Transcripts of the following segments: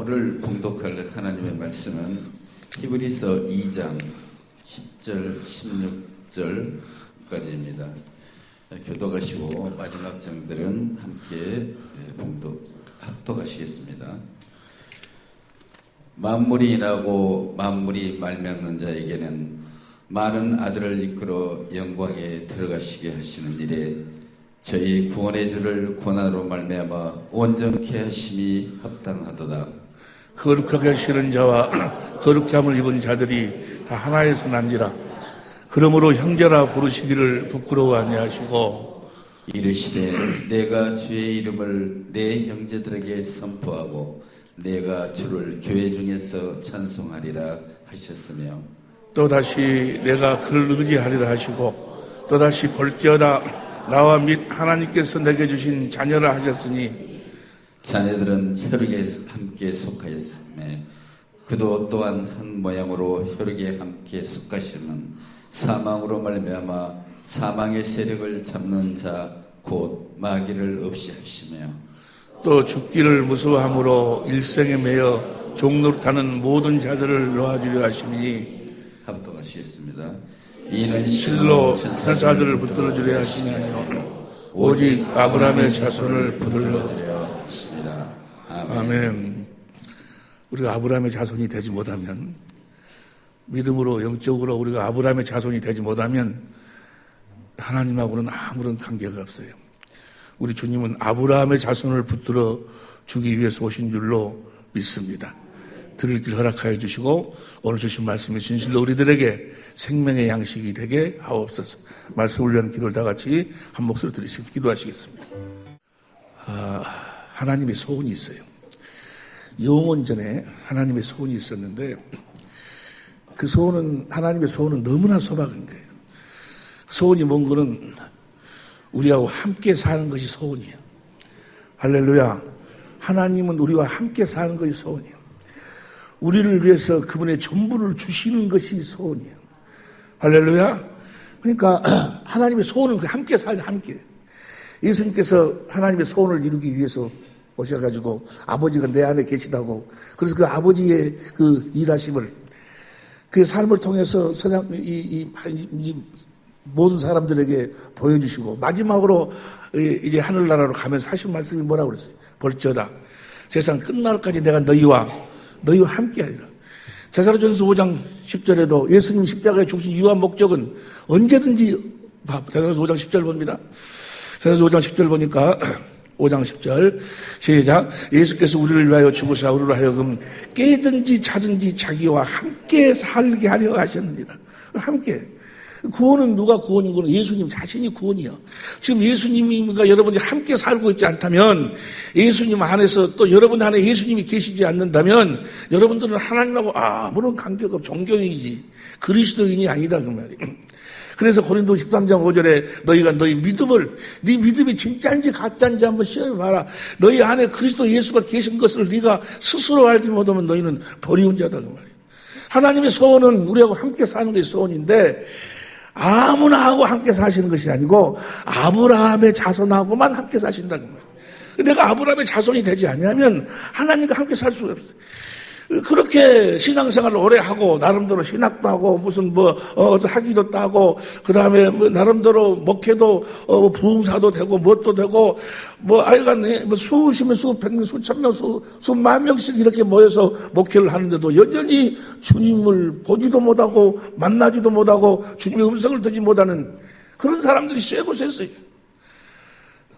오늘 봉독할 하나님의 말씀은 히브리서 2장 10절 16절까지입니다. 교독하시고 마지막 장들은 함께 합독하시겠습니다. 만물이 인하고 만물이 말미암는 자에게는 많은 아들을 이끌어 영광에 들어가시게 하시는 일에 저희 구원의 주를 고난으로 말미암아 온전케 하심이 합당하도다. 거룩하게 하시는 자와 거룩케 함을 입은 자들이 다 하나에서 난지라. 그러므로 형제라 부르시기를 부끄러워 아니하시고 이르시되 내가 주의 이름을 내 형제들에게 선포하고 내가 주를 교회 중에서 찬송하리라 하셨으며 또다시 내가 그를 의지하리라 하시고 또다시 볼지어다 나와 및 하나님께서 내게 주신 자녀라 하셨으니 자녀들은 혈육에 함께 속하였으며 그도 또한 한 모양으로 혈육에 함께 속하시는 사망으로 말미암아 사망의 세력을 잡는 자 곧 마귀를 없이 하시며 또 죽기를 무서워함으로 일생에 매여 종노릇하는 모든 자들을 놓아주려 하시니 합독하시겠습니다. 이는 실로 천사들을 붙들어주려 하시냐니요 오직 아브라함의 자손을 붙들어주려 하십니다. 아멘. 우리가 아브라함의 자손이 되지 못하면, 믿음으로 영적으로 우리가 아브라함의 자손이 되지 못하면 하나님하고는 아무런 관계가 없어요. 우리 주님은 아브라함의 자손을 붙들어 주기 위해서 오신 줄로 믿습니다. 들을 길 허락하여 주시고 오늘 주신 말씀이 진실로 우리들에게 생명의 양식이 되게 하옵소서. 말씀을 위한 기도를 다 같이 한 목소리 들으시고 기도하시겠습니다. 하나님의 소원이 있어요. 영원 전에 하나님의 소원이 있었는데 그 소원은, 하나님의 소원은 너무나 소박한 거예요. 소원이 뭔 거는 우리하고 함께 사는 것이 소원이에요. 할렐루야. 하나님은 우리와 함께 사는 것이 소원이에요. 우리를 위해서 그분의 전부를 주시는 것이 소원이에요. 할렐루야. 그러니까 하나님의 소원은 함께 살자, 함께. 예수님께서 하나님의 소원을 이루기 위해서 오셔가지고 아버지가 내 안에 계시다고, 그래서 그 아버지의 그 일하심을, 그 삶을 통해서 모든 사람들에게 보여주시고 마지막으로 이제 하늘나라로 가면서 하신 말씀이 뭐라고 그랬어요? 볼지어다 세상 끝날까지 내가 너희와 함께 하리라. 제사로전서 5장 10절에도 예수님 십자가에 죽으신 이유와 목적은 언제든지, 제사로전서 5장 10절 봅니다. 제사로전서 5장 10절 보니까 5장 10절 시작. 예수께서 우리를 위하여 죽으사 우리로 하여금 깨든지 자든지 자기와 함께 살게 하려 하셨느니라. 함께. 구원은 누가 구원인 거는 예수님 자신이 구원이요. 지금 예수님과 여러분이 함께 살고 있지 않다면, 예수님 안에서 또 여러분 안에 예수님이 계시지 않는다면 여러분들은 하나님하고 아무런 관계가 없고 존경이지 그리스도인이 아니다 그 말이에요. 그래서 고린도 13장 5절에 너희가 너희 믿음을, 네 믿음이 진짜인지 가짜인지 한번 시험해 봐라. 너희 안에 그리스도 예수가 계신 것을 네가 스스로 알지 못하면 너희는 버리운 자다 그 말이에요. 하나님의 소원은 우리하고 함께 사는 것이 소원인데 아무나 하고 함께 사시는 것이 아니고 아브라함의 자손하고만 함께 사신다는 거예요. 내가 아브라함의 자손이 되지 아니하면 하나님과 함께 살 수가 없어요. 그렇게 신앙생활을 오래 하고 나름대로 신학도 하고 무슨 학위도 따고 그다음에 나름대로 목회도 부흥사도 되고 뭣도 되고 아이간네 수십명 수백명 수천명 수만 명씩 이렇게 모여서 목회를 하는데도 여전히 주님을 보지도 못하고 만나지도 못하고 주님의 음성을 듣지 못하는 그런 사람들이 쇠고 쇠어요.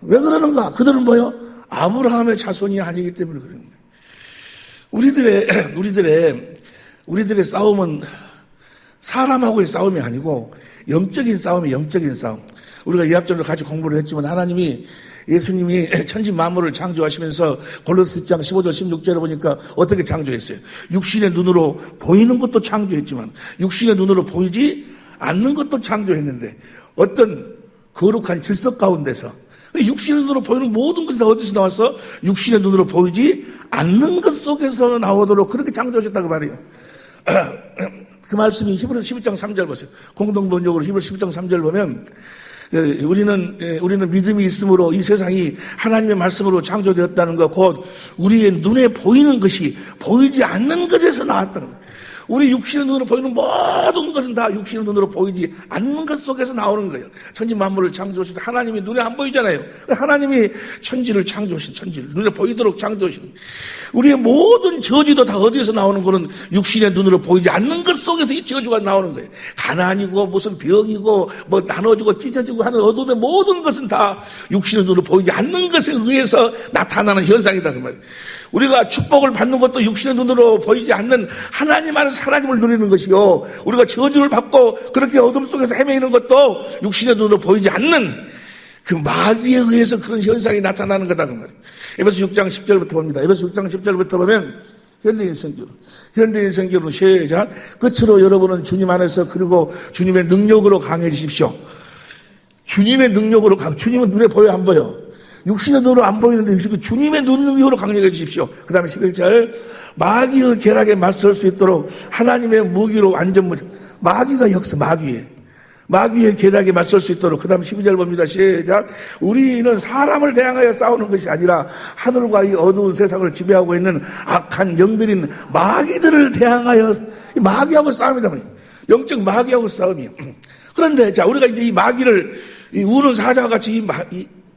왜 그러는가? 그들은 뭐요? 아브라함의 자손이 아니기 때문에 그런 거예요. 우리들의 싸움은 사람하고의 싸움이 아니고 영적인 싸움이 영적인 싸움. 우리가 이합전을 같이 공부를 했지만 하나님이, 예수님이 천지 만물을 창조하시면서 골로새 1장 15절 16절에 보니까 어떻게 창조했어요? 육신의 눈으로 보이는 것도 창조했지만 육신의 눈으로 보이지 않는 것도 창조했는데 어떤 거룩한 질서 가운데서 육신의 눈으로 보이는 모든 것이 다 어디서 나왔어? 육신의 눈으로 보이지 않는 것 속에서 나오도록 그렇게 창조하셨다고 말이에요. 그 말씀이 히브리서 11장 3절 보세요. 공동번역으로 히브리서 11장 3절 보면 우리는 믿음이 있으므로 이 세상이 하나님의 말씀으로 창조되었다는 것, 곧 우리의 눈에 보이는 것이 보이지 않는 것에서 나왔다는 것. 우리 육신의 눈으로 보이는 모든 것은 다 육신의 눈으로 보이지 않는 것 속에서 나오는 거예요. 천지 만물을 창조하실 때 하나님이 눈에 안 보이잖아요. 하나님이 천지를 창조하신, 천지를 눈에 보이도록 창조하신. 우리의 모든 저주도 다 어디에서 나오는 거는 육신의 눈으로 보이지 않는 것 속에서 이 저주가 나오는 거예요. 가난이고 무슨 병이고 뭐 나눠지고 찢어지고 하는 어둠의 모든 것은 다 육신의 눈으로 보이지 않는 것에 의해서 나타나는 현상이다 그 말이에요. 우리가 축복을 받는 것도 육신의 눈으로 보이지 않는 하나님 안에서 하나님을 누리는 것이요, 우리가 저주를 받고 그렇게 어둠 속에서 헤매이는 것도 육신의 눈으로 보이지 않는 그 마귀에 의해서 그런 현상이 나타나는 거다 그 말이에요. 에베소 6장 10절부터 봅니다. 에베소 6장 10절부터 보면 현대인 성경으로 시작. 끝으로 여러분은 주님 안에서 그리고 주님의 능력으로 강해지십시오. 주님의 능력으로 주님은 눈에 보여 안 보여? 육신의 눈으로 안 보이는데 주님의 능력으로 강력해 주십시오. 그 다음에 11절. 마귀의 계략에 맞설 수 있도록 하나님의 무기로 마귀가 역사, 마귀의 계략에 맞설 수 있도록. 그 다음 12절 봅니다. 시작. 우리는 사람을 대항하여 싸우는 것이 아니라 하늘과 이 어두운 세상을 지배하고 있는 악한 영들인 마귀들을 대항하여, 마귀하고 싸움이다. 영적 마귀하고 싸움이에요. 그런데 자, 우리가 이제 이 마귀를, 이 우는 사자와 같이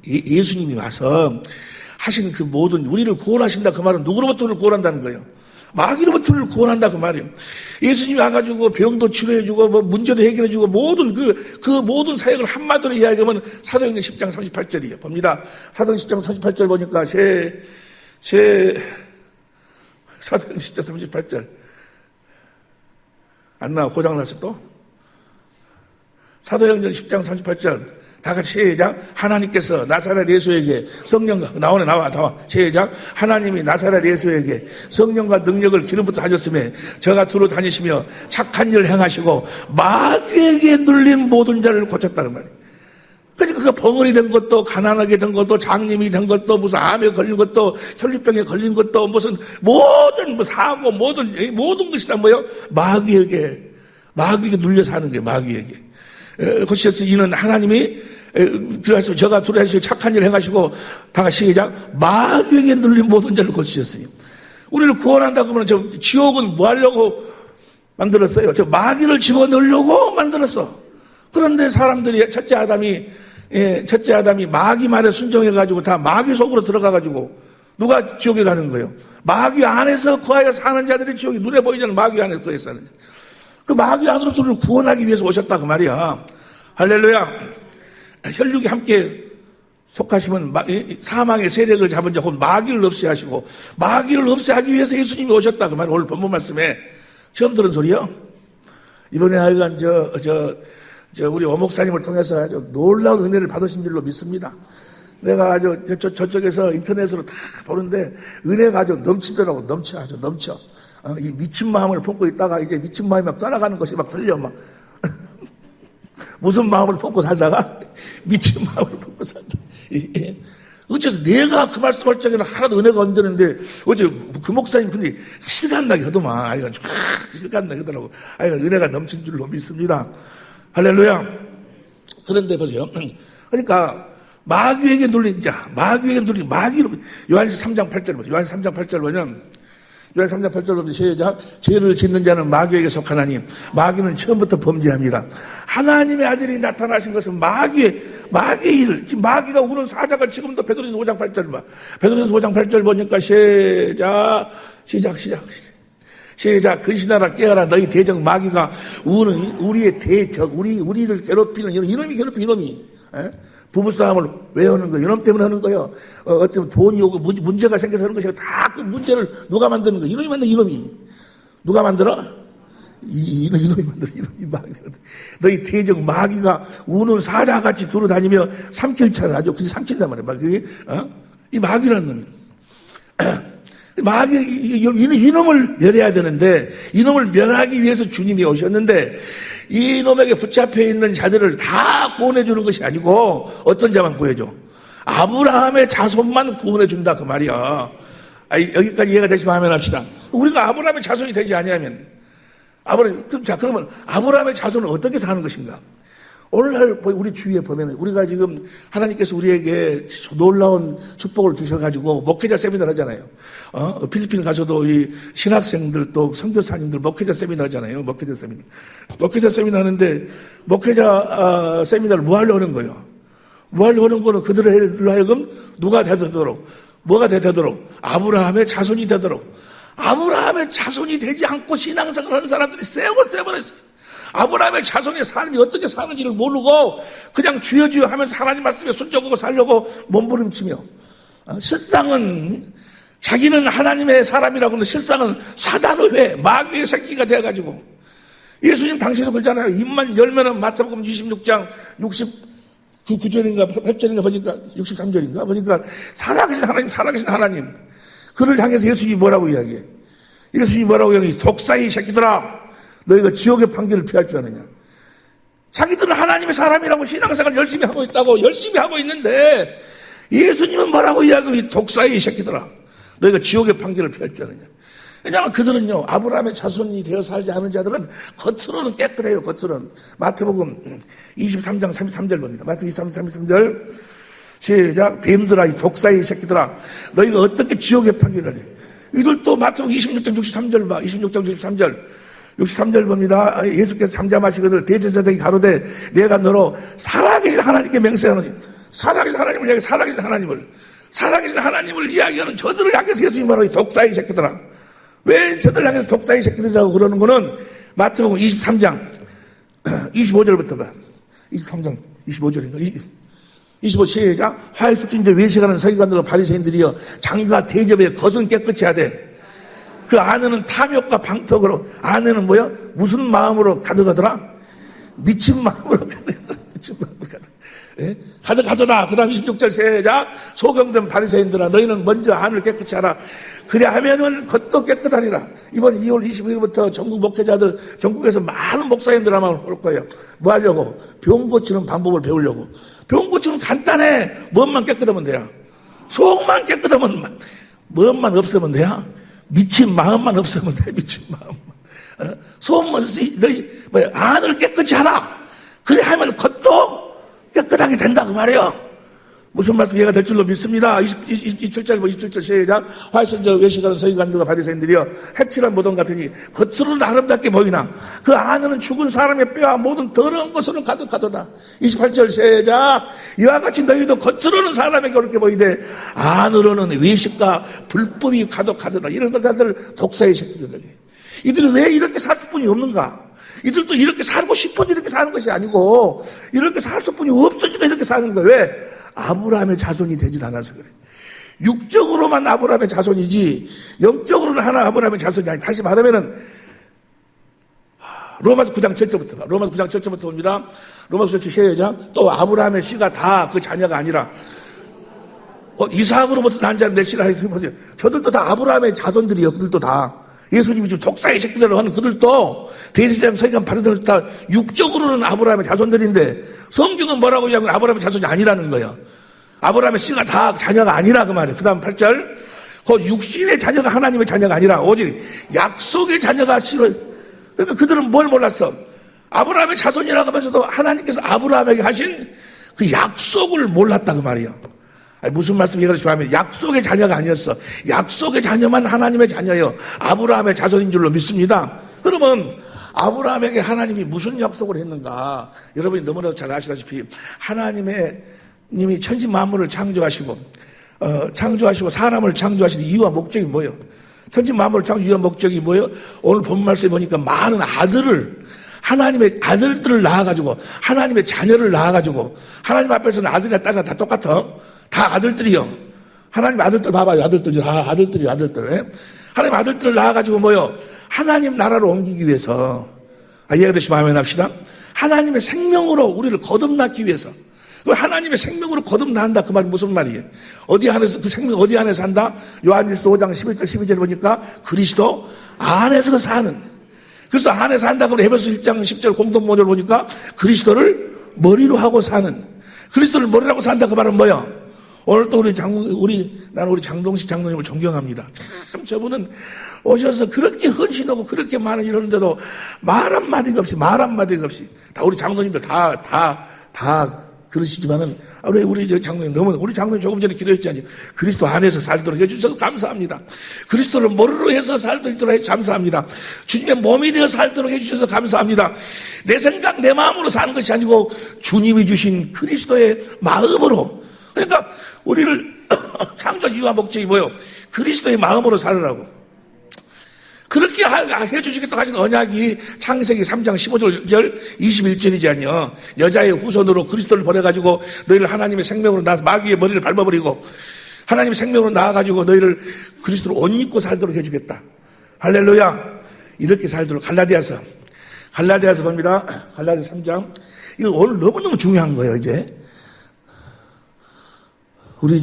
예수님이 와서 하신 그 모든, 우리를 구원하신다 그 말은 누구로부터를 구원한다는 거예요? 마귀로부터를 구원한다 그 말이에요. 예수님이 와가지고 병도 치료해주고 뭐 문제도 해결해주고 모든 그 모든 사역을 한마디로 이야기하면 사도행전 10장 38절이에요. 봅니다. 사도행전 10장 38절 보니까 사도행전 10장 38절 안 나와? 고장났어 또? 사도행전 10장 38절 다 같이 시작. 하나님께서 나사렛 예수에게 성령과 나와 시작. 하나님이 나사렛 예수에게 성령과 능력을 기름부터 하셨으며 저가 두루 다니시며 착한 일을 행하시고 마귀에게 눌린 모든 자를 고쳤다는 말이에요. 그러니까 그 벙어리 된 것도 가난하게 된 것도 장님이 된 것도 무슨 암에 걸린 것도 혈류병에 걸린 것도 무슨 모든 사고 모든 것이 다 뭐예요? 마귀에게 눌려서 하는 거예요. 마귀에게. 고치셨으 이는 하나님이 그래서 저가 두루 하시고 착한 일을 행하시고 다 같이 시작. 마귀에게 눌린 모든 자를 고치셨어요. 우리를 구원한다고 하면 저 지옥은 뭐 하려고 만들었어요? 저 마귀를 집어넣으려고 만들었어. 그런데 사람들이 첫째 아담이 마귀 말에 순종해가지고 다 마귀 속으로 들어가가지고 누가 지옥에 가는 거예요? 마귀 안에서 거하여 사는 자들이 지옥이 눈에 보이지 않는 마귀 안에서 거하여 사는 자. 그 마귀 안으로 우리를 구원하기 위해서 오셨다 그 말이야. 할렐루야. 혈육이 함께 속하시면 사망의 세력을 잡은 자, 혹은 마귀를 없애하시고 마귀를 없애하기 위해서 예수님이 오셨다 그 말이야. 오늘 본문 말씀에 처음 들은 소리요. 이번에 하여간 우리 어목사님을 통해서 아주 놀라운 은혜를 받으신 줄로 믿습니다. 내가 저쪽에서 인터넷으로 다 보는데 은혜가 아주 넘치더라고. 넘쳐. 이 미친 마음을 품고 있다가 이제 미친 마음이 막 떠나가는 것이 막 들려 막. 무슨 마음을 품고 살다가 미친 마음을 품고 살다. 어째서 내가 그 말씀할 적에는 하나도 은혜가 안 되는데 어제 그 목사님 분이 실감나게 하더만. 아이가 실감나게 하더라고. 아이가 은혜가 넘친 줄로 믿습니다. 할렐루야. 그런데 보세요. 그러니까 마귀에게 눌린 자, 마귀로 요한서 3장 8절 보세요. 요한서 3장 8절 보면 요한 3장 8절 보면 시작. 죄를 짓는 자는 마귀에게 속하나니 마귀는 처음부터 범죄합니다. 하나님의 아들이 나타나신 것은 마귀의 일. 마귀가 우는 사자가 지금도 베드로전서 5장 8절 봐. 베드로전서 5장 8절 보니까 시작. 근신하라 깨어라. 너희 대적 마귀가 우는 우리의 대적, 우리를 괴롭히는 이놈이. 부부싸움을 왜 하는 거예요? 이놈 때문에 하는 거예요. 어쩌면 돈이 오고 문제가 생겨서 하는 것이고 다 그 문제를 누가 만드는 거예요? 이놈이 만들어, 이놈이. 누가 만들어? 이놈이 만들어, 이놈이 마귀. 너희 대적 마귀가 우는 사자같이 두루 다니며 삼킬 차를 아주 그냥 삼킨단 말이에요. 이 마귀라는 놈이. 이놈을 멸해야 되는데, 이놈을 멸하기 위해서 주님이 오셨는데, 이놈에게 붙잡혀 있는 자들을 다 구원해 주는 것이 아니고 어떤 자만 구해줘? 아브라함의 자손만 구원해 준다 그 말이야. 여기까지 이해가 되시면 하면 합시다. 우리가 아브라함의 자손이 되지 아니하면 그러면 아브라함의 자손은 어떻게 사는 것인가? 오늘날 우리 주위에 보면 우리가 지금 하나님께서 우리에게 놀라운 축복을 주셔가지고 목회자 세미나 하잖아요. 필리핀 가서도 이 신학생들 또 선교사님들 목회자 세미나 하잖아요. 목회자 세미나. 목회자 세미나 하는데 목회자 세미나를 뭐 하려고 하는 거예요? 뭐 하려고 하는 거는 그들로 하여금 누가 되도록, 뭐가 되도록, 아브라함의 자손이 되도록. 아브라함의 자손이 되지 않고 신앙생활 하는 사람들이 세버렸어요. 아브라함의 자손의 삶이 어떻게 사는지를 모르고 그냥 주여 하면서 하나님 말씀에 순종하고 살려고 몸부림치며 실상은 자기는 하나님의 사람이라고는 실상은 사단의 회, 마귀의 새끼가 되어가지고 예수님 당시에도 그러잖아요. 입만 열면은 마태복음 26장 69절인가 8절인가 보니까 63절인가 보니까 살아계신 하나님 그를 향해서 예수님이 뭐라고 이야기해? 예수님이 뭐라고 이야기해? 독사이 새끼들아 너희가 지옥의 판결을 피할 줄 아느냐. 자기들은 하나님의 사람이라고 신앙생활 열심히 하고 있다고 열심히 하고 있는데 예수님은 뭐라고 이야기해? 독사이 새끼들아 너희가 지옥의 판결을 피할 줄 아느냐. 왜냐하면 그들은요 아브라함의 자손이 되어 살지 않은 자들은 겉으로는 깨끗해요. 겉으로는. 마태복음 23장 33절 봅니다. 마태복음 23장 33절 시작. 뱀들아 이 독사의 새끼들아 너희가 어떻게 지옥의 판결을 해. 이들도 마태복음 26장 63절 봐. 26장 63절 봅니다. 예수께서 잠잠하시거든 대제사장이 가로되 내가 너로 살아계신 하나님께 맹세하노니 살아계신 하나님을 이야기 살아계신 하나님을 이야기하는 저들을 향해서 예수님이 말하기 독사의 새끼들아. 왜 저들을 향해서 독사의 새끼들이라고 그러는 거는 마태복음 23장 25절부터 봐. 23장 25절인가? 25 시작. 활수진저 외식하는 서기관들과 바리새인들이여 장과 대접에 겉은 깨끗이 하되 그 안에는 탐욕과 방탕으로 안에는 뭐야? 무슨 마음으로 가득하더라? 미친 마음으로 가득하더라. 미친 마음으로 가득하더라. 예? 가득하더라. 그 다음 26절 시작. 소경된 바리새인들아 너희는 먼저 안을 깨끗이 하라. 그래 하면은 겉도 깨끗하리라. 이번 2월 22일부터 전국 목회자들 전국에서 많은 목사님들 아마 올 거예요. 뭐 하려고? 병 고치는 방법을 배우려고. 병 고치는 간단해. 뭐만 깨끗하면 돼요. 속만 깨끗하면 뭐만 없으면 돼요. 미친 마음만 없으면 돼. 미친 마음만. 속만 너희 안을 깨끗이 하라. 그래 하면 겉도 깨끗하게 된다 그 말이에요. 무슨 말씀 이해가 될 줄로 믿습니다. 27절 시작. 활선저 외식하는 서기관들과 바리새인들이여 해칠한 모동 같으니 겉으로는 아름답게 보이나 그 안에는 죽은 사람의 뼈와 모든 더러운 것으로는 가득하도다. 28절 시작. 이와 같이 너희도 겉으로는 사람에게 옳게 보이되 안으로는 외식과 불법이 가득하도다. 이런 것들 독사의 새끼들. 이들은 왜 이렇게 살 수뿐이 없는가? 이들도 이렇게 살고 싶어서 이렇게 사는 것이 아니고 이렇게 살 수뿐이 없어지니까 이렇게 사는 거예요. 왜? 아브라함의 자손이 되질 않아서 그래. 육적으로만 아브라함의 자손이지 영적으로는 하나 아브라함의 자손이 아니. 다시 말하면은 로마서 9장 7절부터 봐. 로마서 9장 7절부터 봅니다. 로마서 9장 7절 또 아브라함의 씨가 다 그 자녀가 아니라 이삭으로부터 난 자는 내 씨라 했으면 보세요. 저들도 다 아브라함의 자손들이요. 그들도 다. 예수님이 지금 독사의 새끼들로 하는 그들도 대제사장 서기관 바리새인들 다 육적으로는 아브라함의 자손들인데 성경은 뭐라고 이야기하면 아브라함의 자손이 아니라는 거예요. 아브라함의 씨가 다 자녀가 아니라 그 말이에요. 그 다음 8절 그 육신의 자녀가 하나님의 자녀가 아니라 오직 약속의 자녀가 싫어요. 그러니까 그들은 뭘 몰랐어? 아브라함의 자손이라고 하면서도 하나님께서 아브라함에게 하신 그 약속을 몰랐다 그 말이에요. 아니, 무슨 말씀 이해가 하면 약속의 자녀가 아니었어. 약속의 자녀만 하나님의 자녀예요. 아브라함의 자손인 줄로 믿습니다. 그러면 아브라함에게 하나님이 무슨 약속을 했는가? 여러분이 너무나도 잘 아시다시피 하나님이 천지 만물을 창조하시고 사람을 창조하시는 이유와 목적이 뭐예요? 천지 만물을 창조 이유와 목적이 뭐예요? 오늘 본 말씀에 보니까 많은 하나님의 아들들을 낳아가지고 하나님의 자녀를 낳아가지고 하나님 앞에서는 아들이나 딸이나 다 똑같아. 다 아들들이요. 하나님 아들들 봐봐요. 아들들이 다 아들들이요. 아들들. 하나님 아들들을 낳아가지고 뭐요? 하나님 나라로 옮기기 위해서. 이해가 되시면 아멘 합시다. 하나님의 생명으로 우리를 거듭나기 위해서. 그 하나님의 생명으로 거듭난다. 그 말이 무슨 말이에요? 어디 안에서, 그 생명 어디 안에서 산다? 요한일서 5장 11절 12절 보니까 그리스도 안에서 사는. 그래서 안에서 산다. 그러면 에베소 1장 10절 공동모절 보니까 그리스도를 머리로 하고 사는. 그리스도를 머리라고 산다. 그 말은 뭐야? 오늘 또 나는 우리 장동식 장로님을 존경합니다. 참 저분은 오셔서 그렇게 헌신하고 그렇게 많은 일하는데도 말 한마디가 없이 다 우리 장로님들 다 그러시지만은 우리 저 장로님 우리 장로님 조금 전에 기도했잖아요. 그리스도 안에서 살도록 해주셔서 감사합니다. 그리스도를 머리로 해서 살도록 해주셔서 감사합니다. 주님의 몸이 되어 살도록 해주셔서 감사합니다. 내 생각 내 마음으로 사는 것이 아니고 주님이 주신 그리스도의 마음으로, 그러니까 우리를 창조 이유와 목적이 뭐예요? 그리스도의 마음으로 살으라고. 그렇게 해주시겠다고 하신 언약이 창세기 3장 15절 21절이지 아니요. 여자의 후손으로 그리스도를 보내가지고 너희를 하나님의 생명으로 마귀의 머리를 밟아버리고 하나님의 생명으로 나아가지고 너희를 그리스도로 옷 입고 살도록 해주겠다. 할렐루야. 이렇게 살도록. 갈라디아서 봅니다. 갈라디아서 3장. 이거 오늘 너무너무 중요한 거예요, 이제. 우리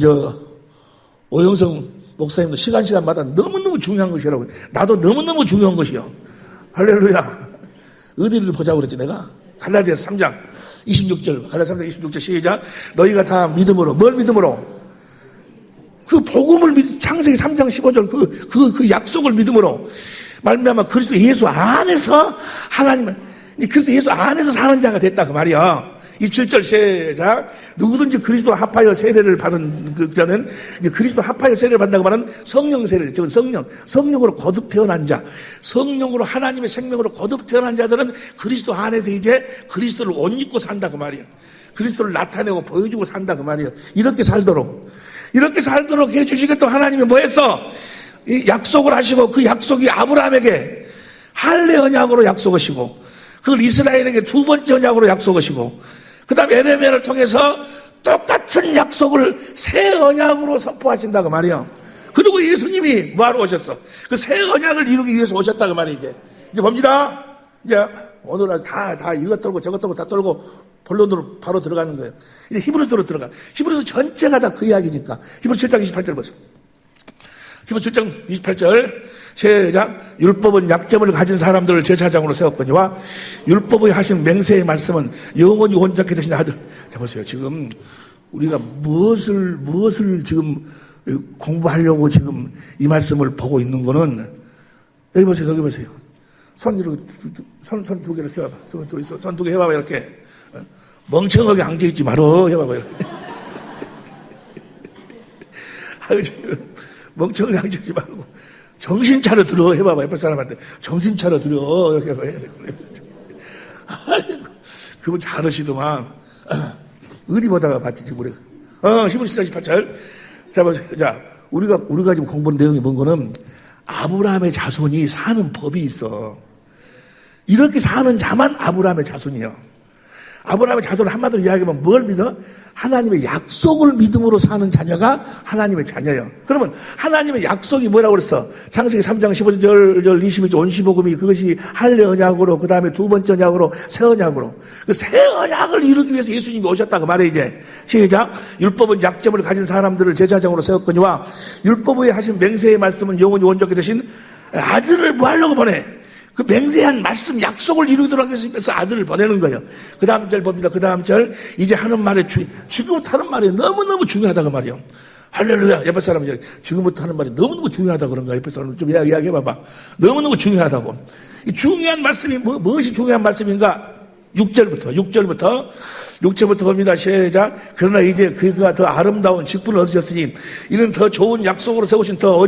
오영성 목사님도 시간마다 너무너무 중요한 것이라고. 나도 너무너무 중요한 것이요. 할렐루야. 어디를 보자고 그랬지, 내가? 갈라디아서 3장 26절. 갈라디아서 3장 26절 시작. 너희가 다 믿음으로. 뭘 믿음으로? 그 복음을 창세기 3장 15절 그 약속을 믿음으로. 말미암아 그리스도 예수 안에서 그리스도 예수 안에서 사는 자가 됐다, 그 말이야. 27절 시작. 누구든지 그리스도 합하여 세례를 받은 자는 그리스도 합하여 세례를 받는다고 말하는 성령 세례를, 즉 성령으로 거듭 태어난 자, 성령으로 하나님의 생명으로 거듭 태어난 자들은 그리스도 안에서 이제 그리스도를 옷 입고 산다, 그 말이야. 그리스도를 나타내고 보여주고 산다, 그 말이야. 이렇게 살도록 해주시겠다고 하나님이 뭐 했어? 이 약속을 하시고 그 약속이 아브라함에게 할례 언약으로 약속하시고 그걸 이스라엘에게 두 번째 언약으로 약속하시고 그 다음에 에레미야를 통해서 똑같은 약속을 새 언약으로 선포하신다, 그 말이요. 그리고 예수님이 뭐하러 오셨어? 그 새 언약을 이루기 위해서 오셨다, 그 말이 이제 봅니다. 이제 오늘은 다 이것 떨고 저것 떨고 다 떨고 본론으로 바로 들어가는 거예요. 이제 히브리서로 들어가. 히브리서 전체가 다 그 이야기니까. 히브리서 7장 28절 보세요. 히브리서 7장 28절 시작. 율법은 약점을 가진 사람들을 제사장으로 세웠거니와 율법의 하신 맹세의 말씀은 영원히 온전케 되신 아들. 자 보세요. 지금 우리가 무엇을 지금 공부하려고 지금 이 말씀을 보고 있는 거는 여기 보세요. 손 두 개를 세워봐. 손 두 개 해봐봐, 이렇게. 멍청하게 앉아있지 말어. 해봐봐, 이렇게. 멍청하게 앉아있지 말고 정신 차려 들어. 해봐봐, 옆에 사람한테. 정신 차려 들어. 이렇게 해봐. 그분 잘하시더만. 어디 보다가 봤지, 지금 우리가. 히브리서 18절. 자, 보세요. 자, 우리가 지금 공부하는 내용이 뭔 거는 아브라함의 자손이 사는 법이 있어. 이렇게 사는 자만 아브라함의 자손이에요. 아브라함의 자손을 한마디로 이야기하면 뭘 믿어? 하나님의 약속을 믿음으로 사는 자녀가 하나님의 자녀예요. 그러면 하나님의 약속이 뭐라고 그랬어? 창세기 3장 15절 22절 온시복음이 그것이 할례 언약으로, 그 다음에 두 번째 언약으로, 새 언약으로. 그 새 언약을 이루기 위해서 예수님이 오셨다고 말해. 이제 시작. 율법은 약점을 가진 사람들을 제사장으로 세웠거니와 율법에 하신 맹세의 말씀은 영원히 온전케 되신 아들을 뭐 하려고 보내? 그 맹세한 말씀 약속을 이루도록 해서 아들을 보내는 거예요. 그 다음 절 봅니다. 그 다음 절. 이제 하는 말에 지금부터 하는 말이 너무너무 중요하다고 말이요. 할렐루야. 옆에 사람이 지금부터 하는 말이 너무너무 중요하다고 그런가? 옆에 사람 좀 이야기해봐봐. 너무너무 중요하다고. 이 중요한 말씀이 무엇이 중요한 말씀인가? 6절부터 봅니다. 시작. 그러나 이제 그가 더 아름다운 직분을 얻으셨으니 이는 더 좋은 약속으로 세우신 더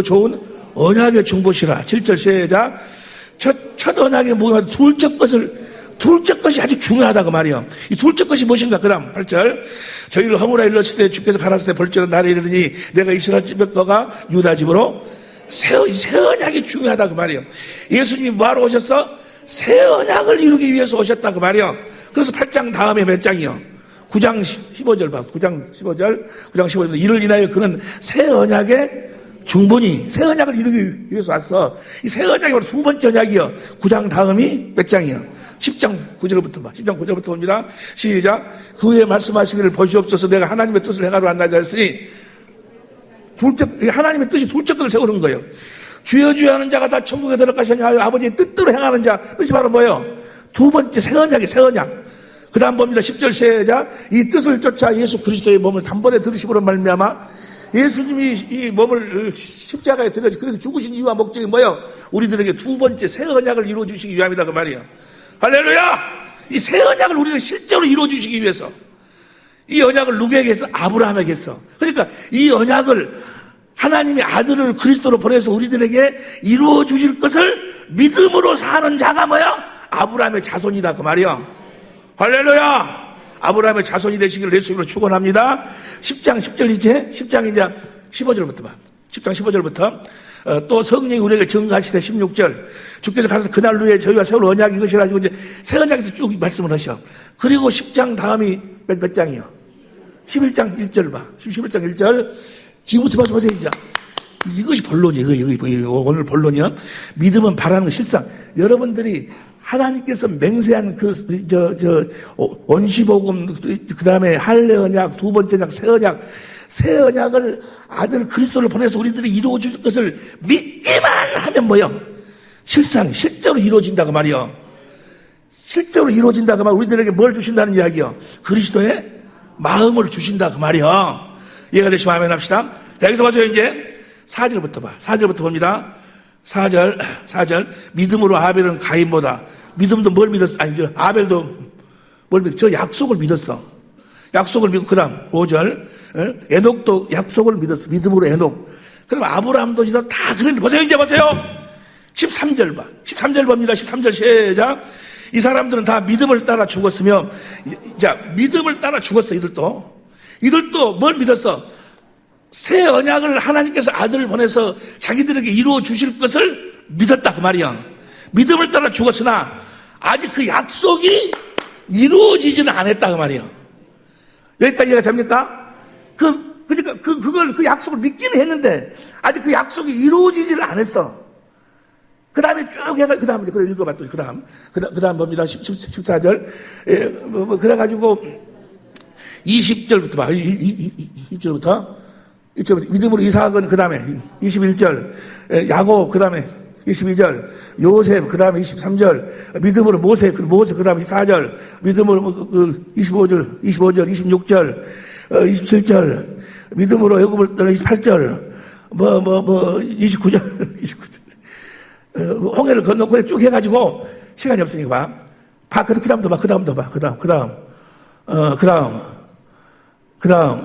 좋은 언약의 중보시라. 7절 시작. 첫 언약의 뭐가 둘째 것이 아주 중요하다고 말이요. 이 둘째 것이 무엇인가? 그 다음 8절. 저희를 허물아 일렀을 때 주께서 가라사대 때 벌처럼 날에 이르더니 내가 이스라엘 집의 거가 유다 집으로 새 언약이 중요하다, 그 말이요. 예수님이 뭐하러 오셨어? 새 언약을 이루기 위해서 오셨다, 그 말이요. 그래서 8장 다음에 몇 장이요? 9장 15절 봐. 9장 15절. 이를 인하여 그는 새 언약의 중본이 새 언약을 이루기 위해서 왔어. 이 새 언약이 바로 두 번째 언약이요. 9장 다음이 몇 장이요? 10장 9절부터 봐. 10장 9절부터 봅니다. 시작. 그 후에 말씀하시기를 보시옵소서 내가 하나님의 뜻을 행하러 왔나이다 했으니 하나님의 뜻이 둘째 것을 세우는 거예요. 주여 주여 하는 자가 다 천국에 들어가시냐 하여 아버지의 뜻대로 행하는 자. 뜻이 바로 뭐예요? 두 번째 새 언약이에요. 새 언약. 그 다음 봅니다. 10절 시작. 이 뜻을 쫓아 예수 그리스도의 몸을 단번에 들으심으로 말미암아 예수님이 이 몸을 십자가에 들여서 그래서 죽으신 이유와 목적이 뭐예요? 우리들에게 두 번째 새 언약을 이루어주시기 위함이다 그 말이에요. 할렐루야! 이 새 언약을 우리가 실제로 이루어주시기 위해서 이 언약을 누구에게 했어? 아브라함에게 했어. 그러니까 이 언약을 하나님이 아들을 그리스도로 보내서 우리들에게 이루어주실 것을 믿음으로 사는 자가 뭐야? 아브라함의 자손이다 그 말이야. 할렐루야! 아브라함의 자손이 되시기를 예수 이름으로 축원합니다. 10장 10절 이제 10장 이제 15절부터 봐. 10장 15절부터 또 성령이 우리에게 증거하시되 16절 주께서 가서 그날 후에 저희와 세울 언약이 이것이라 하시고 이제 새 언약에서 쭉 말씀을 하셔. 그리고 10장 다음이 몇 장이요? 11장 1절 봐. 11장 1절 지금부터 봐서 보세요. 이제 이것이 본론이에요. 이거 오늘 본론이요. 믿음은 바라는 실상. 여러분들이 하나님께서 맹세한 원시복음, 그 다음에 할례 언약, 두 번째 언약, 새 언약을 아들 그리스도를 보내서 우리들이 이루어줄 것을 믿기만 하면 뭐요? 실제로 이루어진다고 말이요. 실제로 이루어진다고 말, 우리들에게 뭘 주신다는 이야기요? 그리스도의 마음을 주신다 그 말이요. 이해가 되시면 아멘 합시다. 자, 여기서 보세요, 이제. 4절부터 봐. 4절부터 봅니다. 4절. 믿음으로 아벨은 가인보다. 믿음도 뭘 믿었어? 아니, 아벨도 뭘 믿었어? 저 약속을 믿었어. 약속을 믿고, 그 다음, 5절. 에녹도 약속을 믿었어. 믿음으로 에녹. 그럼 아브라함도 이제 다 그랬는데, 보세요, 이제 보세요. 13절 봐. 13절 봅니다. 13절 시작. 이 사람들은 다 믿음을 따라 죽었으며, 자, 믿음을 따라 죽었어, 이들도 뭘 믿었어? 새 언약을 하나님께서 아들을 보내서 자기들에게 이루어 주실 것을 믿었다 그 말이야. 믿음을 따라 죽었으나 아직 그 약속이 이루어지지는 않았다 그 말이야. 여기까지 이해가 됩니까? 그러니까 그 약속을 믿기는 했는데 아직 그 약속이 이루어지지를 않았어. 그 다음에 쭉 해가, 그 다음, 그래 읽어봤더니, 그 다음 봅니다. 14절. 그래가지고, 20절부터 봐. 20절부터. 믿음으로 이삭은 그 다음에, 21절. 야곱, 그 다음에, 22절. 요셉, 그 다음에 23절. 믿음으로 모세, 그 다음에 24절. 믿음으로 25절, 26절. 27절. 믿음으로 애굽을 떠나 28절. 29절. 홍해를 건너고 쭉 해가지고 시간이 없으니까 봐. 그 다음도 봐. 그 다음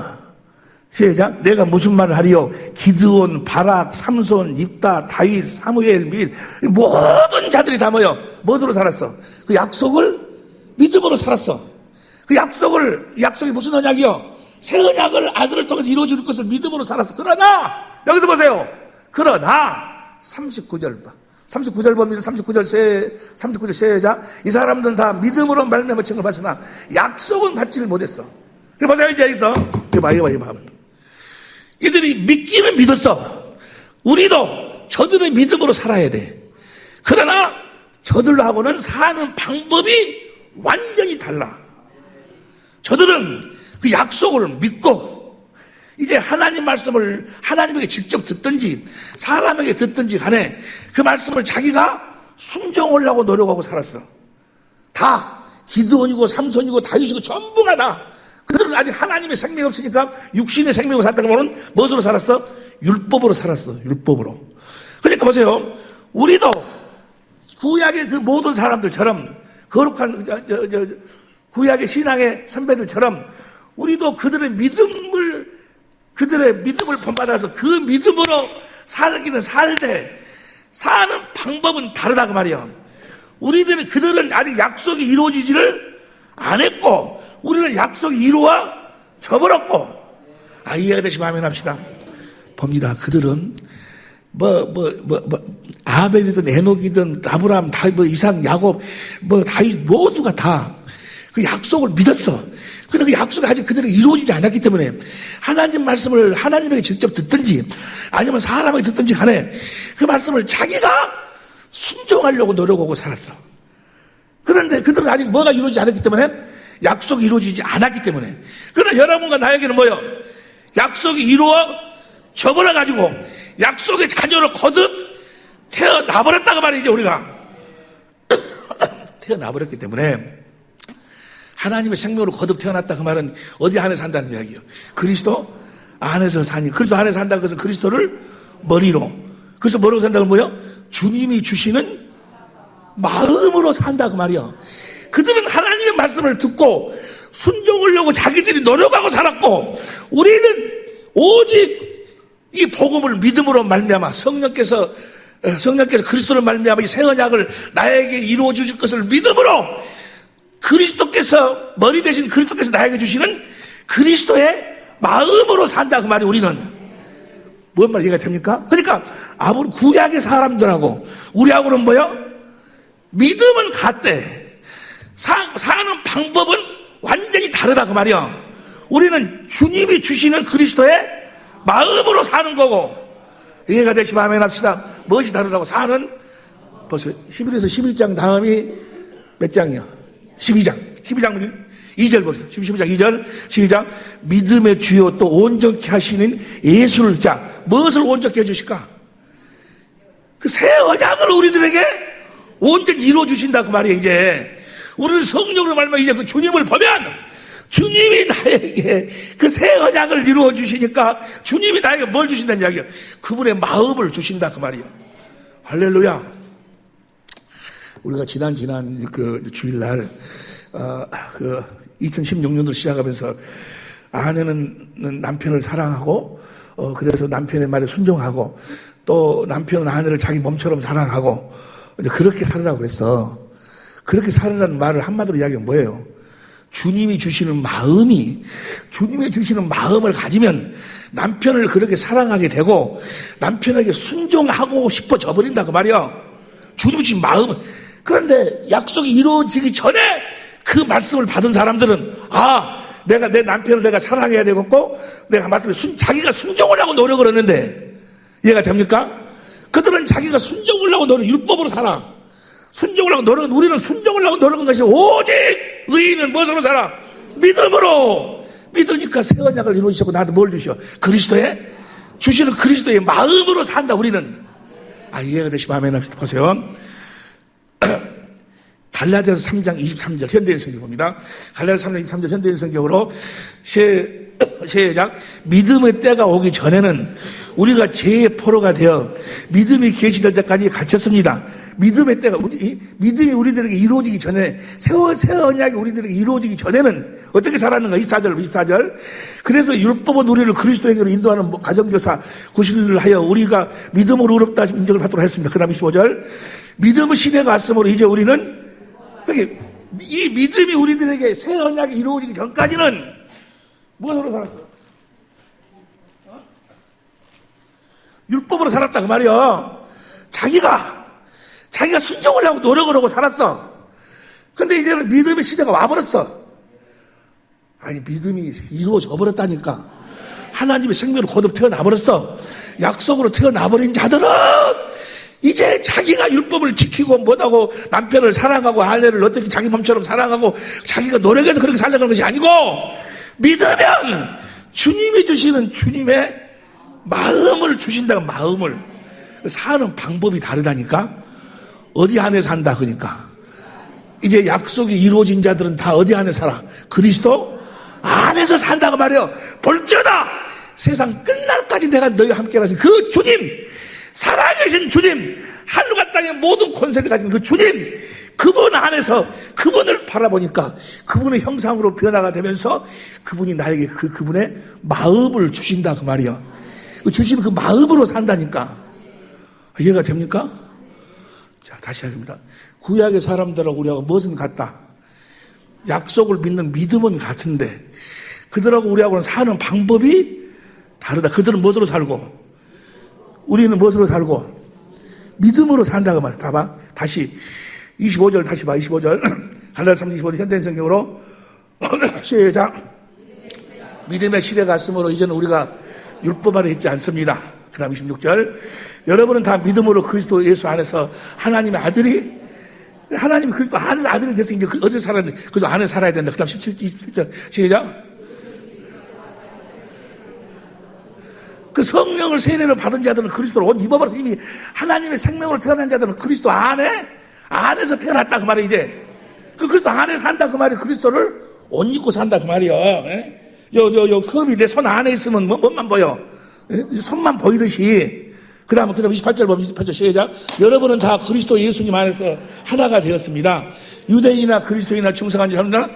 시작. 내가 무슨 말을 하리요? 기드온, 바락, 삼손, 입다, 다윗, 사무엘 및 모든 자들이 다 모여 무엇으로 살았어? 그 약속을 믿음으로 살았어. 그 약속이 무슨 언약이요? 새 언약을 아들을 통해서 이루어줄 것을 믿음으로 살았어. 그러나 여기서 보세요. 그러나 39절 봐. 39절 봅니다. 39절 시작. 이 사람들은 다 믿음으로 말미암아 칭을 받으나 약속은 받지를 못했어. 보세요, 이제 여기서. 이거 봐. 이들이 믿기는 믿었어. 우리도 저들의 믿음으로 살아야 돼. 그러나 저들하고는 사는 방법이 완전히 달라. 저들은 그 약속을 믿고 이제 하나님 말씀을 하나님에게 직접 듣든지 사람에게 듣든지 간에 그 말씀을 자기가 순종하려고 노력하고 살았어. 다 기드온이고 삼손이고 다윗이고 전부가 다 그들은 아직 하나님의 생명이 없으니까 육신의 생명을 살다가 보면 무엇으로 살았어? 율법으로 살았어. 율법으로. 그러니까 보세요. 우리도 구약의 그 모든 사람들처럼 거룩한 구약의 신앙의 선배들처럼 우리도 그들의 믿음을 본받아서 그 믿음으로 살기는 살되 사는 방법은 다르다고 말이야. 그들은 아직 약속이 이루어지지를 안 했고 우리는 약속이 이루어 져버렸고 이해가 되시면 아멘 합시다. 봅니다. 그들은 아벨이든 에녹이든 아브라함, 이삭, 야곱, 다윗 모두가 다 그 약속을 믿었어. 그런데 그 약속이 아직 그들에게 이루어지지 않았기 때문에 하나님 말씀을 하나님에게 직접 듣든지 아니면 사람에게 듣든지 간에 그 말씀을 자기가 순종하려고 노력하고 살았어. 그런데 그들은 아직 뭐가 이루어지지 않았기 때문에 약속이 이루어지지 않았기 때문에 그러나 여러분과 나에게는 뭐요? 약속이 이루어져 버려가지고 약속의 자녀로 거듭 태어나버렸다고 말이죠. 우리가 태어나버렸기 때문에 하나님의 생명으로 거듭 태어났다 그 말은 어디 안에 산다는 이야기예요? 그리스도 안에서 사니. 그리스도 안에서 산다는 것은 그리스도를 머리로. 그래서 뭐라고 산다고 뭐요? 주님이 주시는 마음으로 산다 그 말이요. 그들은 하나님의 말씀을 듣고 순종하려고 자기들이 노력하고 살았고, 우리는 오직 이 복음을 믿음으로 말미암아 성령께서 그리스도를 말미암아 이 새 언약을 나에게 이루어 주실 것을 믿음으로, 그리스도께서 머리 대신 그리스도께서 나에게 주시는 그리스도의 마음으로 산다 그 말이. 우리는 뭔 말 이해가 됩니까? 그러니까 아무리 구약의 사람들하고 우리하고는 뭐요? 믿음은 같대. 사는 방법은 완전히 다르다 그 말이야. 우리는 주님이 주시는 그리스도의 마음으로 사는 거고, 이해가 되시면 아멘 합시다. 무엇이 다르다고? 사는, 벌써 히브리서 11장 다음이 몇 장이야? 12장 2절 벌써 12장 2절 시작. 믿음의 주요 또 온전케 하시는 예수를. 자, 무엇을 온전케 해주실까? 그 새 언약을 우리들에게 온전히 이루어 주신다 그 말이에요. 이제 우리는 성령으로 말미암아 이제 그 주님을 보면 주님이 나에게 그 새 언약을 이루어 주시니까 주님이 나에게 뭘 주신다는 이야기예요? 그분의 마음을 주신다 그 말이에요. 할렐루야. 우리가 지난 그 주일날 2016년도를 시작하면서 아내는 남편을 사랑하고, 그래서 남편의 말에 순종하고, 또 남편은 아내를 자기 몸처럼 사랑하고, 그렇게 살으라고 그랬어. 그렇게 살으라는 말을 한마디로 이야기하면 뭐예요? 주님이 주시는 마음을 가지면 남편을 그렇게 사랑하게 되고 남편에게 순종하고 싶어져 버린다 그 말이야. 주님이 주신 마음은. 그런데 약속이 이루어지기 전에 그 말씀을 받은 사람들은, 내가 내 남편을 내가 사랑해야 되겠고, 내가 말씀에 자기가 순종을 하고 노력을 했는데, 이해가 됩니까? 그들은 자기가 순종을 하고 율법으로 살아. 순종을 하고 노력은, 우리는 순종을 하고 노력한 것이 오직 의인은 무엇으로 살아? 믿음으로. 믿으니까 새 언약을 이루어주셨고, 나한테 뭘 주셔? 주시는 그리스도의 마음으로 산다, 우리는. 이해가 되시면 아멘 합시다. 보세요. 갈라디아서 3장 23절 현대인 성경 봅니다. 갈라디아서 3장 23절 현대인 성경으로 시작. 믿음의 때가 오기 전에는 우리가 죄의 포로가 되어 믿음이 계시될 때까지 갇혔습니다. 믿음의 때가, 믿음이 우리들에게 이루어지기 전에, 새 언약이 우리들에게 이루어지기 전에는 어떻게 살았는가? 24절. 그래서 율법은 우리를 그리스도에게로 인도하는 가정교사 구실을 하여 우리가 믿음으로 의롭다 인정을 받도록 했습니다. 그 다음 25절. 믿음의 시대가 왔으므로 이제 우리는, 이 믿음이 우리들에게 새 언약이 이루어지기 전까지는 무엇으로 살았어? 율법으로 살았다 그 말이야. 자기가 순종을 하고 노력을 하고 살았어. 근데 이제는 믿음의 시대가 와버렸어. 믿음이 이루어져 버렸다니까. 하나님의 생명으로 거듭 태어나버렸어. 약속으로 태어나버린 자들은 이제 자기가 율법을 지키고 뭐하고 남편을 사랑하고 아내를 어떻게 자기 몸처럼 사랑하고 자기가 노력해서 그렇게 살려가는 것이 아니고, 믿으면 주님이 주시는 주님의 마음을 주신다고. 마음을 사는 방법이 다르다니까. 어디 안에 산다 그러니까. 이제 약속이 이루어진 자들은 다 어디 안에 살아? 그리스도 안에서 산다고 말이에요. 볼지어다 세상 끝날까지 내가 너희와 함께 하신 그 주님, 살아계신 주님, 하늘과 땅의 모든 권세를 가진 그 주님, 그분 안에서 그분을 바라보니까 그분의 형상으로 변화가 되면서 그분이 나에게 그분의 마음을 주신다 그 말이야. 주시는 그 마음으로 산다니까. 이해가 됩니까? 자, 다시 하겠습니다. 구약의 사람들하고 우리하고 무엇은 같다? 약속을 믿는 믿음은 같은데 그들하고 우리하고는 사는 방법이 다르다. 그들은 무엇으로 살고 우리는 무엇으로 살고? 믿음으로 산다고 말이야. 봐봐. 다시 25절 다시 봐. 25절 갈라디아서 3장 25절 현대인 성경으로 시작. 믿음의 시대가 왔으므로 이제는 우리가 율법 아래 있지 않습니다. 그 다음 26절. 여러분은 다 믿음으로 그리스도 예수 안에서 하나님의 아들이, 하나님이 그리스도 안에서 아들이 됐으니 이제 어디서 살아야 돼? 그리스도 안에 살아야 된다. 그 다음 27절 시작. 그 성령을 세례로 받은 자들은 그리스도로 옷 입어버려서 이미 하나님의 생명으로 태어난 자들은 그리스도 안에서 태어났다 그 말이에요. 이제 그 그리스도 안에 산다 그 말이 그리스도를 옷 입고 산다 그 말이요. 예? 요 컵이 내 손 안에 있으면 뭐만 보여? 예? 손만 보이듯이. 그 다음에 28절 보면 28절 시작. 여러분은 다 그리스도 예수님 안에서 하나가 되었습니다. 유대인이나 그리스도인이나 충성한 자입니다.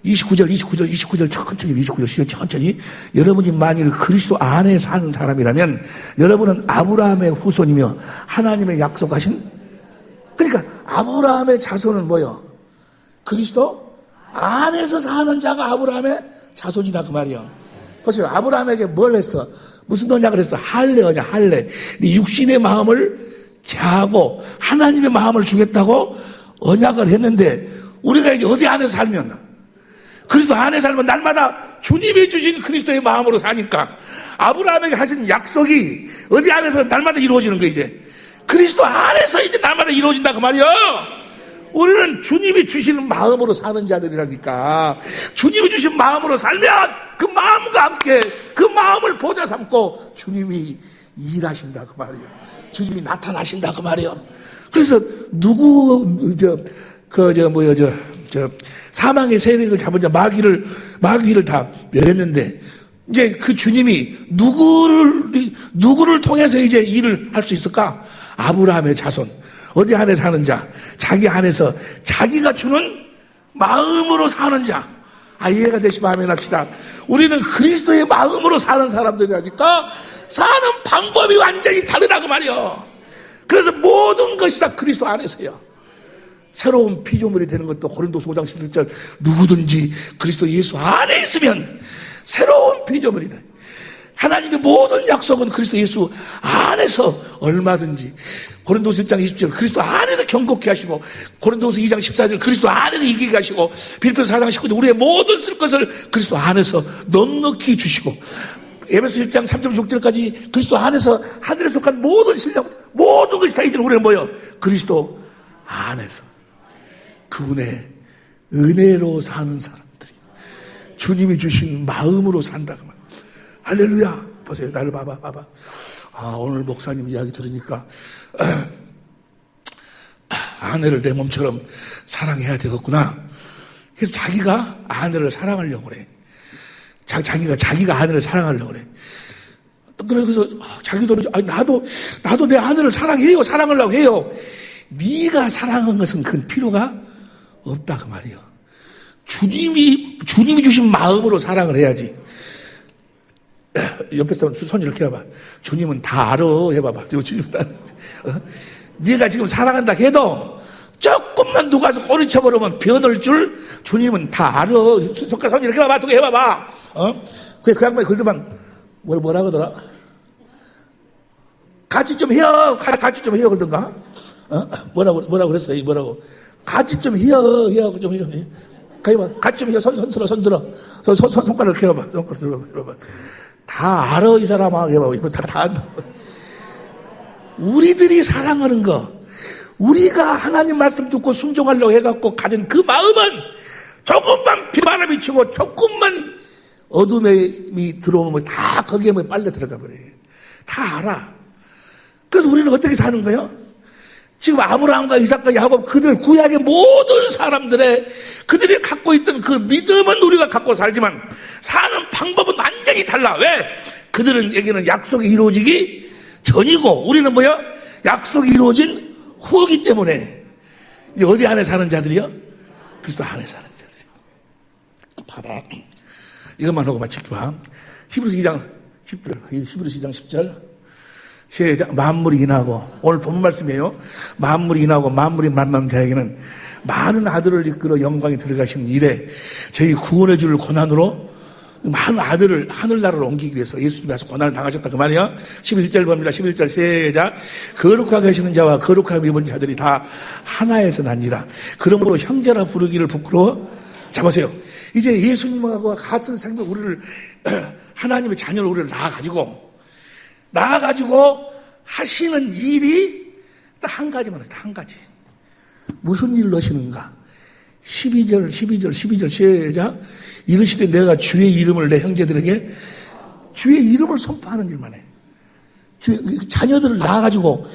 29절 천천히 29절 시작 천천히. 여러분이 만일 그리스도 안에 사는 사람이라면 여러분은 아브라함의 후손이며 하나님의 약속하신, 그러니까 아브라함의 자손은 뭐요? 그리스도 안에서 사는 자가 아브라함의 자손이다 그 말이요. 보세요. 아브라함에게 뭘 했어? 무슨 언약을 했어? 할례 언약, 할례. 네 육신의 마음을 제하고 하나님의 마음을 주겠다고 언약을 했는데, 우리가 이제 어디 안에 살면, 그리스도 안에 살면 날마다 주님이 주신 그리스도의 마음으로 사니까 아브라함에게 하신 약속이 어디 안에서 날마다 이루어지는 거예요. 이제 그리스도 안에서 이제 날마다 이루어진다 그 말이요. 우리는 주님이 주시는 마음으로 사는 자들이라니까. 주님이 주신 마음으로 살면 그 마음과 함께 그 마음을 보좌 삼고 주님이 일하신다 그 말이에요. 주님이 나타나신다 그 말이에요. 그래서 사망의 세력을 잡은 자 마귀를 다 멸했는데, 이제 그 주님이 누구를 통해서 이제 일을 할 수 있을까? 아브라함의 자손, 어디 안에 사는 자, 자기 안에서 자기가 주는 마음으로 사는 자. 이해가 되시면 아멘 합시다. 우리는 그리스도의 마음으로 사는 사람들이라니까 사는 방법이 완전히 다르다고 말이요. 그래서 모든 것이 다 그리스도 안에서요. 새로운 피조물이 되는 것도 고린도서 5장 17절 누구든지 그리스도 예수 안에 있으면 새로운 피조물이다. 하나님의 모든 약속은 그리스도 예수 안에서 얼마든지. 고린도서 1장 20절 그리스도 안에서 경고케 하시고, 고린도서 2장 14절 그리스도 안에서 이기게 하시고, 빌립보서 4장 19절 우리의 모든 쓸 것을 그리스도 안에서 넉넉히 주시고, 에베소 1장 3절 6절까지 그리스도 안에서 하늘에 속한 모든 신령 모든 것이 다 이제 우리는 뭐예요? 그리스도 안에서 그분의 은혜로 사는 사람들이 주님이 주신 마음으로 산다 그 말. 할렐루야. 보세요. 나를 봐봐. 오늘 목사님 이야기 들으니까 아내를 내 몸처럼 사랑해야 되겠구나. 그래서 자기가 아내를 사랑하려고 그래. 자기가 아내를 사랑하려고 그래. 그래서 자기도 나도 내 아내를 사랑해요. 사랑하려고 해요. 네가 사랑한 것은 그건 필요가 없다 그 말이에요. 주님이 주신 마음으로 사랑을 해야지. 옆에 사람 손 이렇게 해봐. 주님은 다 알아. 해봐봐. 주님은 다. 네가 지금 사랑한다 해도 조금만 누가서 꼬리쳐버리면 변할 줄 주님은 다 알아. 손 이렇게 해봐봐. 두 개 해봐봐. 그 양반이 그러더만 뭐라 그러더라? 같이 좀 해요. 같이 좀 해요. 그러던가? 뭐라고 그랬어요? 뭐라고? 같이 좀 해요. 좀 해요. 같이 좀 해요. 손 들어. 손가락 이렇게 해봐봐. 손가락 들어봐. 다 알아, 이 사람아. 이거 다 안다. 우리들이 사랑하는 거, 우리가 하나님 말씀 듣고 순종하려고 해갖고 가진 그 마음은 조금만 비바람이 치고 조금만 어둠이 들어오면 다 거기에 빨려 들어가 버려요. 다 알아. 그래서 우리는 어떻게 사는 거예요? 지금 아브라함과 이삭과 야곱 그들 구약의 모든 사람들의 그들이 갖고 있던 그 믿음은 우리가 갖고 살지만 사는 방법은 완전히 달라. 왜? 그들에게는 약속이 이루어지기 전이고 우리는 뭐야? 약속이 이루어진 후이기 때문에. 어디 안에 사는 자들이요? 그리스도 안에 사는 자들이요. 봐봐. 이것만 하고 마칠게 봐. 히브리서 2장 10절. 시작. 만물이 인하고, 오늘 본 말씀이에요. 만물이 인하고 만물이 만난 자에게는 많은 아들을 이끌어 영광이 들어가시는 일에 저희 구원해 줄 고난으로 많은 아들을 하늘나라로 옮기기 위해서 예수님이 와서 고난을 당하셨다 그 말이야. 11절 봅니다. 11절 시작. 거룩하게 하시는 자와 거룩함을 입은 자들이 다 하나에서 난지라. 그러므로 형제라 부르기를 부끄러워. 자 보세요. 이제 예수님하고 같은 생명 우리를 하나님의 자녀로 우리를 낳아가지고 하시는 일이 딱 한 가지만 해요. 한 가지. 무슨 일을 하시는가? 12절 시작. 이르시되 내가 주의 이름을 내 형제들에게 주의 이름을 선포하는 일만 해. 자녀들을 낳아가지고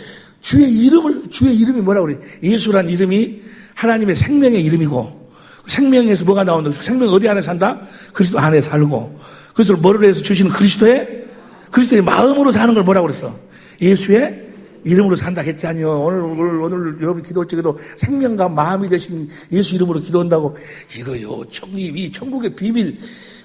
주의 이름이 뭐라고 그래? 예수란 이름이 하나님의 생명의 이름이고 생명에서 뭐가 나온다? 생명 어디 안에 산다? 그리스도 안에 살고. 그것을 뭐를 해서 주시는 그리스도의 마음으로 사는 걸 뭐라고 그랬어? 예수의 이름으로 산다 했지 아니요. 오늘 여러분 기도할 적에도 생명과 마음이 되신 예수 이름으로 기도한다고. 이거요. 이 천국의 비밀.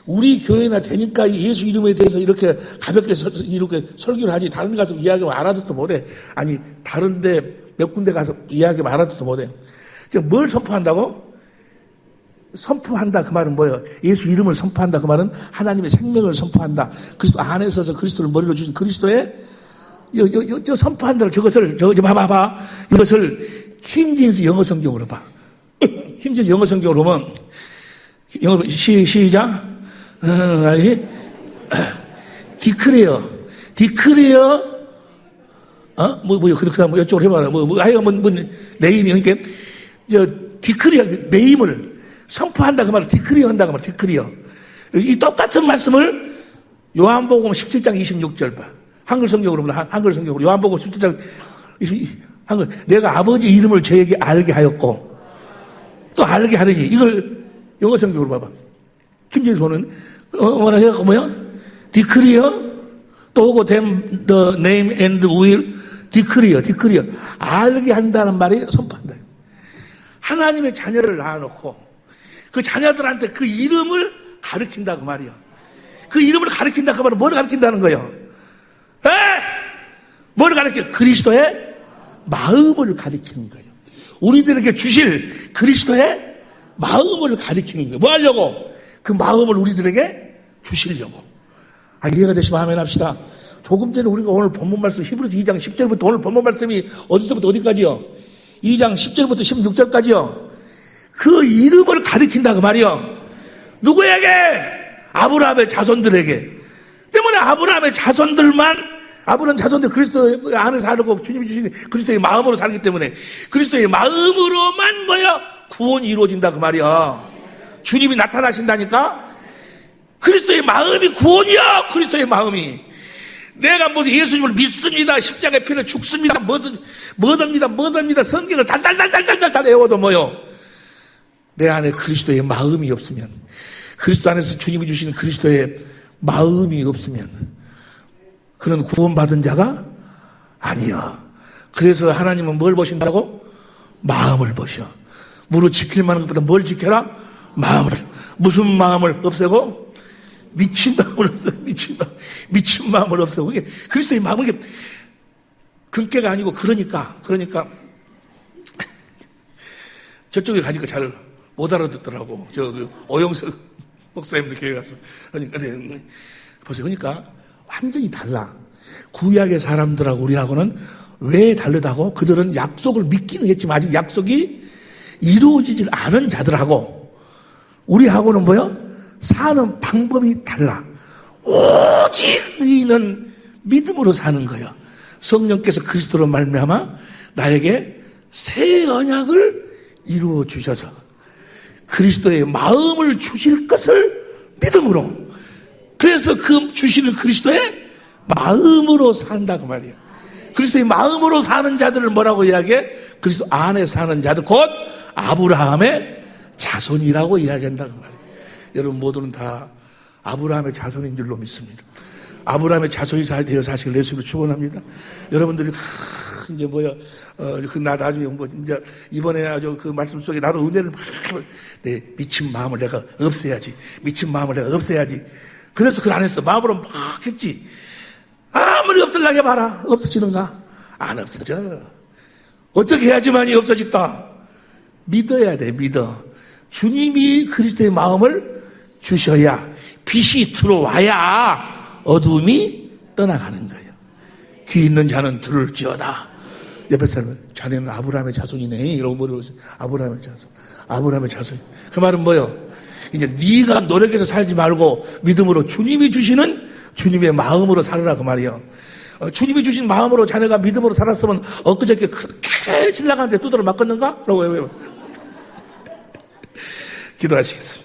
우리 교회나 되니까 이 예수 이름에 대해서 이렇게 가볍게 이렇게 설교를 하지. 다른 데 가서 이야기하면 알아듣도 못해. 아니, 다른데 몇 군데 가서 이야기하면 알아듣도 못해. 뭘 선포한다고? 선포한다 그 말은 뭐예요? 예수 이름을 선포한다 그 말은 하나님의 생명을 선포한다. 그리스도 안에 서서 그리스도를 머리로 주신 그리스도의 저 선포한다를 저것을 저 봐봐. 이것을 킹제임스 영어 성경으로 봐. 킹제임스 영어 성경으로 보면 영어 시작. 아니 디크레어 그다음 뭐 이쪽으로 해봐라. 뭐 네임이 그러니까 저 디크레어 네임을 선포한다 그 말은 디크리어 한다 그 말, 디크리어. 이 똑같은 말씀을 요한복음 17장 26절 봐. 한글 성경으로 보면 한글 성경으로 요한복음 17장 한글 내가 아버지 이름을 저에게 알게 하였고 또 알게 하려니 이걸 영어 성경으로 봐봐. 김재수 보는 뭐라 해갖고 뭐야? 디크리어 또 오고 them the name and will 디크리어 알게 한다는 말이 선포한다. 하나님의 자녀를 낳아놓고 그 자녀들한테 그 이름을 가르친다 그 말이야. 그 이름을 가르친다 그 말은 뭘 가르친다는 거예요? 뭘 가르쳐? 그리스도의 마음을 가르치는 거예요. 우리들에게 주실 그리스도의 마음을 가르치는 거예요. 뭐 하려고? 그 마음을 우리들에게 주시려고. 이해가 되시면 아멘 합시다. 조금 전에 우리가 오늘 본문 말씀 히브리서 2장 10절부터 오늘 본문 말씀이 어디서부터 어디까지요? 2장 10절부터 16절까지요. 그 이름을 가리킨다 그 말이요. 누구에게? 아브라함의 자손들에게. 때문에 아브라함의 자손들 그리스도 안에 살고 주님이 주신 그리스도의 마음으로 살기 때문에 그리스도의 마음으로만 구원이 이루어진다 그 말이야. 주님이 나타나신다니까. 그리스도의 마음이 구원이야. 그리스도의 마음이. 내가 무슨 예수님을 믿습니다. 십자가의 피를 죽습니다. 뭐답니다. 성경을 달달달달달달 외워도 내 안에 그리스도의 마음이 없으면, 그리스도 안에서 주님이 주시는 그리스도의 마음이 없으면 그는 구원받은 자가 아니야. 그래서 하나님은 뭘 보신다고? 마음을 보셔. 무릇 지킬 만한 것보다 뭘 지켜라? 마음을. 무슨 마음을 없애고? 미친 마음을 없애고. 미친 마음을 없애고. 이게 그리스도의 마음은 이게 근깨가 아니고 그러니까 저쪽에 가니까 잘 못 알아듣더라고. 오영석 목사님도 교회 가서. 그러니까, 보세요. 그러니까 완전히 달라. 구약의 사람들하고 우리하고는 왜 다르다고? 그들은 약속을 믿기는 했지만 아직 약속이 이루어지질 않은 자들하고 우리하고는 사는 방법이 달라. 오직 의인은 믿음으로 사는 거야. 성령께서 그리스도로 말미암아 나에게 새 언약을 이루어 주셔서 그리스도의 마음을 주실 것을 믿음으로. 그래서 그 주시는 그리스도의 마음으로 산다 그 말이에요. 그리스도의 마음으로 사는 자들을 뭐라고 이야기해? 그리스도 안에 사는 자들, 곧 아브라함의 자손이라고 이야기한다 그 말이에요. 여러분 모두는 다 아브라함의 자손인 줄로 믿습니다. 아브라함의 자손이 되어 사실 예수로 축원합니다. 여러분들이 나 나중에 이제 이번에 아주 그 말씀 속에 나도 은혜를 내 미친 마음을 내가 없애야지. 그래서 그걸 안 했어. 마음으로 막 했지. 아무리 없애려고 해봐라. 없어지는가? 안 없어져. 어떻게 해야지만이 없어질까? 믿어야 돼. 믿어. 주님이 그리스도의 마음을 주셔야 빛이 들어와야 어둠이 떠나가는 거예요. 귀 있는 자는 들을지어다. 옆에 사람은 자네는 아브라함의 자손이네 이러고 물어보세요. 아브라함의 자손. 그 말은 뭐예요? 이제 네가 노력해서 살지 말고 믿음으로 주님이 주시는 주님의 마음으로 살으라 그 말이에요. 주님이 주신 마음으로 자네가 믿음으로 살았으면 엊그저께 그렇게 신랑한테 두드러 맞겠는가? 라고 기도하시겠습니다.